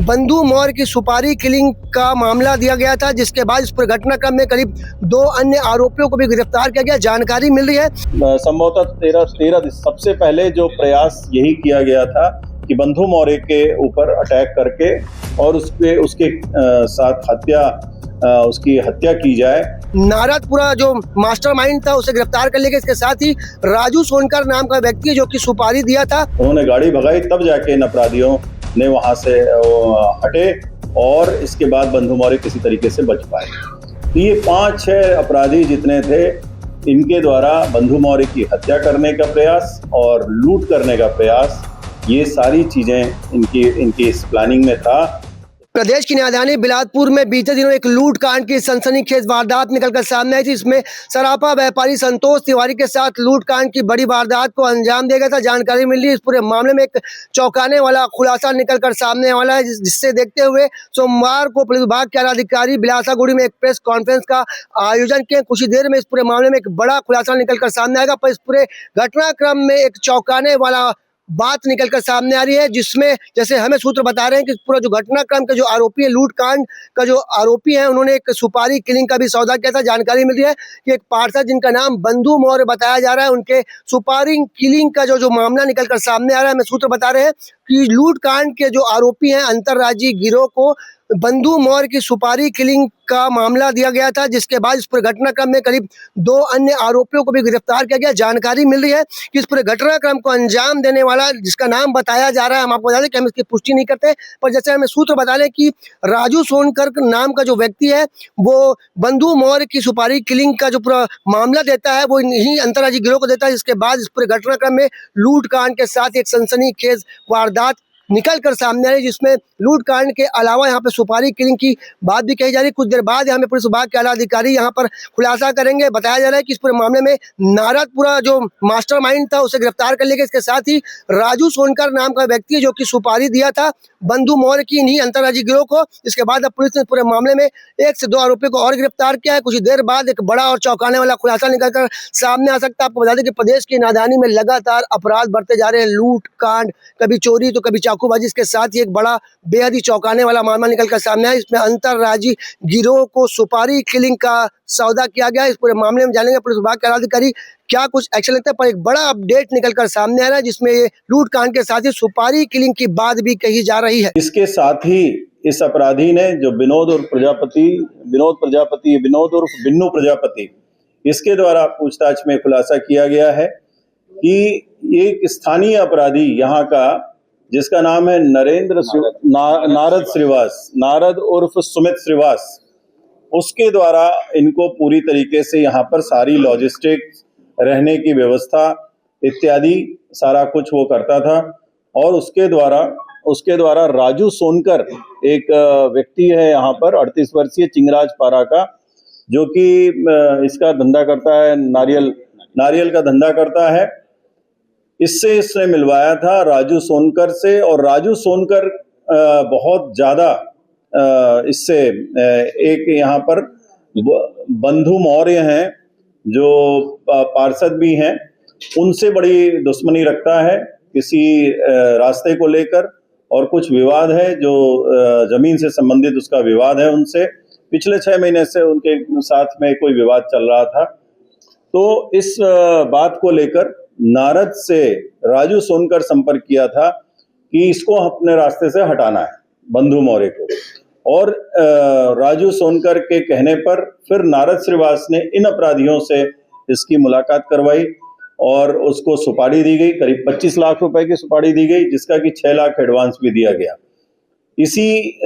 बंधु मौर्य की सुपारी किलिंग का मामला दिया गया था, जिसके बाद इस पूरे घटनाक्रम में करीब 2 अन्य आरोपियों को भी गिरफ्तार किया गया। जानकारी मिल रही है संभवतः 13 सबसे पहले जो प्रयास यही किया गया था कि बंधु मौर्य के ऊपर अटैक करके और उसके साथ उसकी हत्या की जाए। नारदपुरा जो मास्टरमाइंड था उसे गिरफ्तार कर लिया गया। इसके साथ ही राजू सोनकर नाम का व्यक्ति है जो कि सुपारी दिया था। उन्होंने गाड़ी भगाई, तब जाके इन अपराधियों ने वहां से हटे और इसके बाद बंधु मौर्य किसी तरीके से बच पाए। तो ये 5-6 अपराधी जितने थे, इनके द्वारा बंधु मौर्य की हत्या करने का प्रयास और लूट करने का प्रयास, ये सारी चीजें इनकी इस प्लानिंग में था। प्रदेश की राजधानी बिलासपुर में बीते दिनों एक लूट कांड की सनसनीखेज वारदात निकलकर सामने आई थी। इसमें सराफा व्यापारी संतोष तिवारी के साथ लूट कांड की बड़ी वारदात को अंजाम दिया गया था। जानकारी मिली इस पूरे मामले में एक चौंकाने वाला खुलासा निकलकर सामने वाला है, जिससे देखते हुए सोमवार को पुलिस विभाग के अधिकारी बिलासागुड़ी में एक प्रेस कॉन्फ्रेंस का आयोजन किया। कुछ ही देर में इस पूरे मामले में एक बड़ा खुलासा निकलकर सामने आएगा, पर इस पूरे घटनाक्रम में एक चौंकाने वाला बात निकलकर सामने आ रही है, जिसमें जैसे हमें सूत्र बता रहे हैं कि पूरा जो घटनाक्रम के जो आरोपी है, लूट कांड का जो आरोपी है, उन्होंने एक सुपारी किलिंग का भी सौदा किया था। जानकारी मिल रही है कि एक पार्षद जिनका नाम बंधु मौर्य बताया जा रहा है, उनके सुपारी किलिंग का जो मामला निकलकर सामने आ रहा है। हमें सूत्र बता रहे हैं कि लूट कांड के जो आरोपी हैं, अंतर्राज्यीय गिरोह को बंधु मौर्य की सुपारी किलिंग का मामला दिया गया था, जिसके बाद इस पूरे घटनाक्रम में करीब 2 अन्य आरोपियों को भी गिरफ्तार किया गया। जानकारी मिल रही है कि इस पूरे घटनाक्रम को अंजाम देने वाला जिसका नाम बताया जा रहा है, हम आपको बता दें कि हम इसकी पुष्टि नहीं करते, पर जैसे हमें सूत्र बता रहे कि राजू सोनकर नाम का जो व्यक्ति है, वो बंधु मौर्य की सुपारी किलिंग का जो पूरा मामला देता है, वो इन्हीं अंतर्राज्यीय गिरोह को देता है। जिसके बाद इस पूरे घटनाक्रम में लूट कांड के साथ एक सनसनीखेज वारदात निकल कर सामने आई, जिसमें लूट कांड के अलावा यहाँ पे सुपारी किलिंग की बात भी कही जा रही है। कुछ देर बाद यहाँ पे पुलिस विभाग के आला अधिकारी यहाँ पर खुलासा करेंगे। बताया जा रहा है कि इस पूरे मामले में नारदपुरा जो मास्टरमाइंड था उसे गिरफ्तार कर लिया गया। इसके साथ ही राजू सोनकर नाम का व्यक्ति है जो कि सुपारी दिया था बंधु मौर्य की इन्हीं अंतर्राज्यीय गिरोह को। इसके बाद अब पुलिस ने पूरे मामले में 1 से 2 आरोपियों को और गिरफ्तार किया है। कुछ देर बाद एक बड़ा और चौंकाने वाला खुलासा निकलकर सामने आ सकता है। आपको बता दें कि प्रदेश की राजधानी में लगातार अपराध बढ़ते जा रहे हैं, लूट कांड, कभी चोरी तो कभी चाकूबाजी। इसके साथ ही एक बड़ा बेहद ही चौंकाने वाला मामला निकलकर सामने आया। इसमें अंतर्राज्यीय गिरोह को सुपारी किलिंग का सौदा किया गया। इस पूरे मामले में जानेंगे पुलिस विभाग के अधिकारी क्या कुछ एक्शन लेते हैं, पर एक बड़ा अपडेट निकलकर सामने आ रहा है, जिसमें ये लूट कांड के साथ ही सुपारी किलिंग की बात भी कही जा रही है। इसके साथ ही इस अपराधी ने जो विनोद उर्फ प्रजापति, इसके द्वारा पूछताछ में खुलासा किया गया है कि एक स्थानीय अपराधी यहाँ का, जिसका नाम है नारद उर्फ सुमित श्रीवास, उसके द्वारा इनको पूरी तरीके से यहाँ पर सारी लॉजिस्टिक्स, रहने की व्यवस्था इत्यादि सारा कुछ वो करता था। और उसके द्वारा राजू सोनकर एक व्यक्ति है यहाँ पर 38 वर्षीय चिंगराज पारा का, जो कि इसका धंधा करता है, नारियल का धंधा करता है। इससे इसने मिलवाया था राजू सोनकर से, और राजू सोनकर बहुत ज्यादा इससे एक यहाँ पर बंधु मौर्य हैं जो पार्षद भी हैं, उनसे बड़ी दुश्मनी रखता है किसी रास्ते को लेकर, और कुछ विवाद है जो जमीन से संबंधित उसका विवाद है उनसे। पिछले 6 महीने से उनके साथ में कोई विवाद चल रहा था। तो इस बात को लेकर नारद से राजू सोनकर संपर्क किया था कि इसको अपने रास्ते से हटाना है, बंधु मौर्य को। और राजू सोनकर के कहने पर फिर नारद श्रीवास ने इन अपराधियों से इसकी मुलाकात करवाई और उसको सुपारी दी गई, करीब 25 लाख रुपए की सुपारी दी गई, जिसका कि 6 लाख एडवांस भी दिया गया। इसी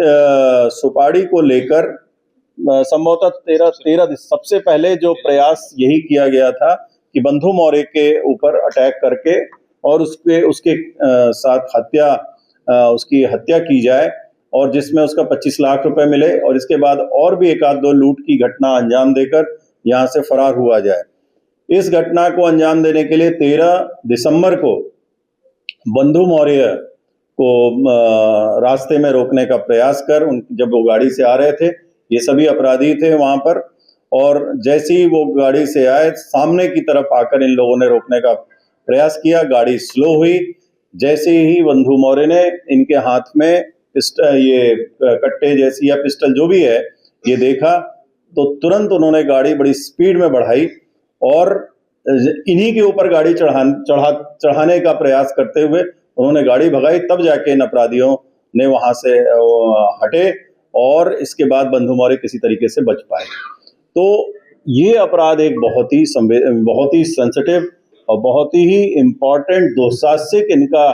सुपारी को लेकर संभवतः 13 सबसे पहले जो प्रयास यही किया गया था कि बंधु मौर्य के ऊपर अटैक करके और उसके साथ उसकी हत्या की जाए, और जिसमें उसका 25 लाख रुपए मिले, और इसके बाद और भी 1-2 लूट की घटना अंजाम देकर यहाँ से फरार हुआ जाए। इस घटना को अंजाम देने के लिए 13 दिसंबर को बंधु मौर्य को रास्ते में रोकने का प्रयास कर, जब वो गाड़ी से आ रहे थे, ये सभी अपराधी थे वहां पर, और जैसे ही वो गाड़ी से आए, सामने की तरफ आकर इन लोगों ने रोकने का प्रयास किया। गाड़ी स्लो हुई। जैसे ही बंधु मौर्य ने इनके हाथ में ये कट्टे जैसी या पिस्टल जो भी है ये देखा तो तुरंत उन्होंने गाड़ी बड़ी स्पीड में बढ़ाई और इन्हीं के ऊपर गाड़ी चढ़ाने का प्रयास करते हुए उन्होंने गाड़ी भगाई। तब जाके इन अपराधियों ने वहां से हटे और इसके बाद बंधु मौर्य किसी तरीके से बच पाए। तो ये अपराध एक बहुत ही सेंसिटिव और बहुत ही इम्पोर्टेंट दुस्साहसिक इनका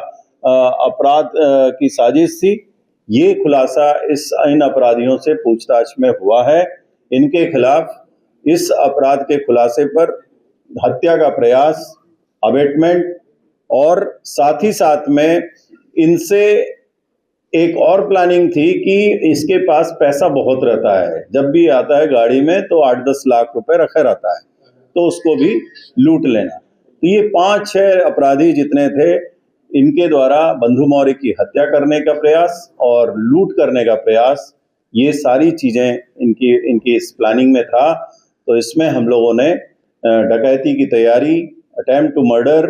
अपराध की साजिश थी। ये खुलासा इन अपराधियों से पूछताछ में हुआ है। इनके खिलाफ इस अपराध के खुलासे पर हत्या का प्रयास, अबेटमेंट और साथ ही साथ में इनसे एक और प्लानिंग थी कि इसके पास पैसा बहुत रहता है, जब भी आता है गाड़ी में तो 8-10 लाख रुपए रखे रहता है, तो उसको भी लूट लेना। तो ये 5-6 अपराधी जितने थे, इनके द्वारा बंधु मौर्य की हत्या करने का प्रयास और लूट करने का प्रयास, ये सारी चीजें इनकी इस प्लानिंग में था। तो इसमें हम लोगों ने डकैती की तैयारी, अटेम्प्ट टू मर्डर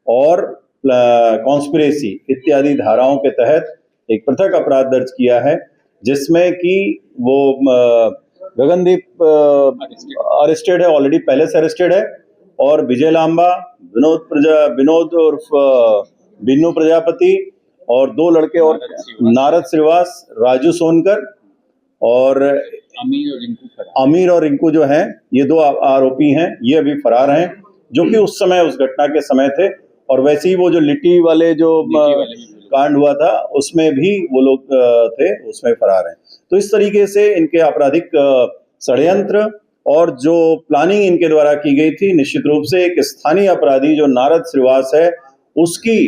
और कॉन्स्पिरेसी इत्यादि धाराओं के तहत एक पृथक अपराध दर्ज किया है, जिसमें कि वो गगनदीप अरेस्टेड है, ऑलरेडी पहले से अरेस्टेड है, और विजय लांबा, विनोद उर्फ बिन्नू प्रजापति और 2 लड़के और नारद श्रीवास, राजू सोनकर और अमीर और रिंकू जो हैं, ये 2 आरोपी हैं। ये अभी फरार हैं, जो कि उस घटना के समय थे। और वैसे ही वो जो लिट्टी वाले जो कांड हुआ था उसमें भी वो लोग थे, उसमें फरार हैं। तो इस तरीके से इनके आपराधिक षड्यंत्र और जो प्लानिंग इनके द्वारा की गई थी, निश्चित रूप से एक स्थानीय अपराधी जो नारद श्रीवास है उसकी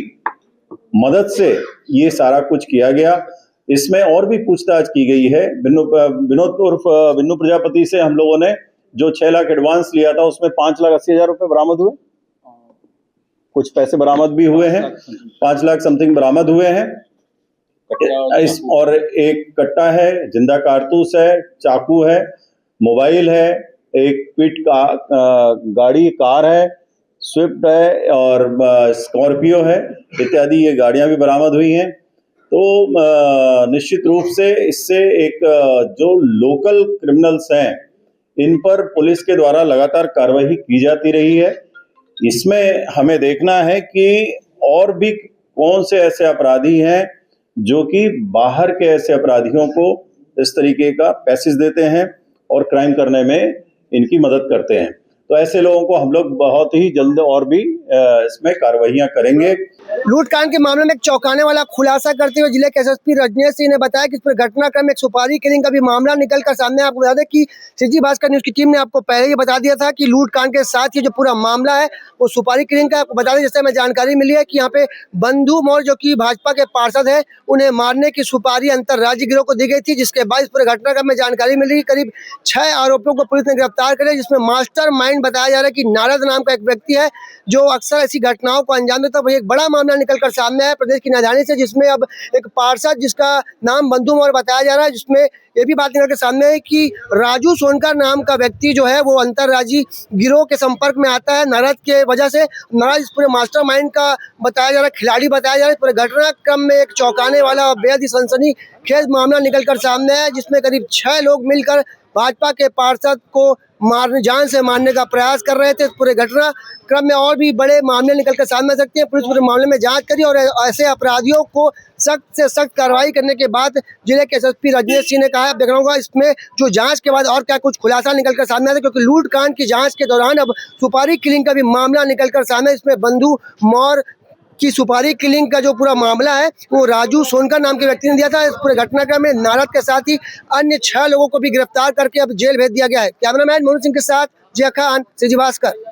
मदद से ये सारा कुछ किया गया। इसमें और भी पूछताछ की गई है। विनोद उर्फ बिन्नू प्रजापति से हम लोगों ने जो 6 लाख एडवांस लिया था उसमें 5,80,000 रुपए बरामद हुए, कुछ पैसे बरामद भी हुए हैं, 5 लाख समथिंग बरामद हुए हैं। और एक कट्टा है, जिंदा कारतूस है, चाकू है, मोबाइल है, एक पिट गाड़ी कार है, स्विफ्ट है और स्कॉर्पियो है इत्यादि, ये गाड़ियां भी बरामद हुई हैं। तो निश्चित रूप से इससे एक जो लोकल क्रिमिनल्स हैं इन पर पुलिस के द्वारा लगातार कार्रवाई की जाती रही है। इसमें हमें देखना है कि और भी कौन से ऐसे अपराधी हैं जो कि बाहर के ऐसे अपराधियों को इस तरीके का पैसेज देते हैं और क्राइम करने में इनकी मदद करते हैं। तो ऐसे लोगों को हम लोग बहुत ही जल्द और भी इसमें कार्रवाइयां करेंगे। लूटकांड के मामले में एक चौंकाने वाला खुलासा करते हुए जिले के एसएसपी रजनीश सिंह ने बताया कि इस पर घटनाक्रम में एक सुपारी किलिंग का भी मामला निकलकर सामने। आपको बता दें कि सिटी भास्कर न्यूज की टीम ने आपको पहले ही बता दिया था कि लूटकांड के साथ ये जो पूरा मामला है वो सुपारी किलिंग का। आपको बता दें, जैसे हमें जानकारी मिली है कि यहाँ पे बंधु मौर्य जो कि भाजपा के पार्षद है, उन्हें मारने की सुपारी अंतरराज्यीय गिरोह को दी गई थी, जिसके बाद इस पूरे घटनाक्रम में जानकारी मिली। करीब 6 आरोपियों को पुलिस ने गिरफ्तार कर लिया, जिसमें मास्टरमाइंड बताया जा रहा है कि नारद नाम का एक व्यक्ति है जो अक्सर ऐसी घटनाओं को अंजाम देता है। वही एक बड़ा मामला निकलकर सामने आया प्रदेश की राजधानी से, जिसमें अब एक पार्षद जिसका नाम बंधु मौर्य बताया जा रहा है, जिसमें ये भी बात निकल के सामने है कि राजू सोनकर नाम का व्यक्ति जो है वो अंतरराज्यीय गिरोह के संपर्क में आता है नारद के वजह से। नारद इस पूरे मास्टरमाइंड का बताया जा रहा है, खिलाड़ी बताया जा रहा है। पूरे घटनाक्रम में एक चौंकाने वाला और बेहद ही सनसनीखेज मामला निकलकर सामने है, जिसमें करीब 6 लोग मिलकर भाजपा के पार्षद को जान से मारने का प्रयास कर रहे थे। इस पूरे घटनाक्रम में और भी बड़े मामले निकलकर सामने आ सकते हैं। पुलिस पूरे मामले में जांच करी और ऐसे अपराधियों को सख्त से सख्त कार्रवाई करने के बाद जिले के एसएसपी रजनीश सिंह ने कहा है, अब देखना होगा इसमें जो जांच के बाद और क्या कुछ खुलासा निकलकर सामने आता है, क्योंकि लूटकांड की जांच के दौरान अब सुपारी किलिंग का भी मामला निकलकर सामने। इसमें बंधु मौर्य की सुपारी किलिंग का जो पूरा मामला है वो राजू सोनकर नाम के व्यक्ति ने दिया था। इस पूरे घटनाक्रम में नारद के साथ ही अन्य 6 लोगों को भी गिरफ्तार करके अब जेल भेज दिया गया है। कैमरामैन मोनू सिंह के साथ जिया खान, सिटी भास्कर।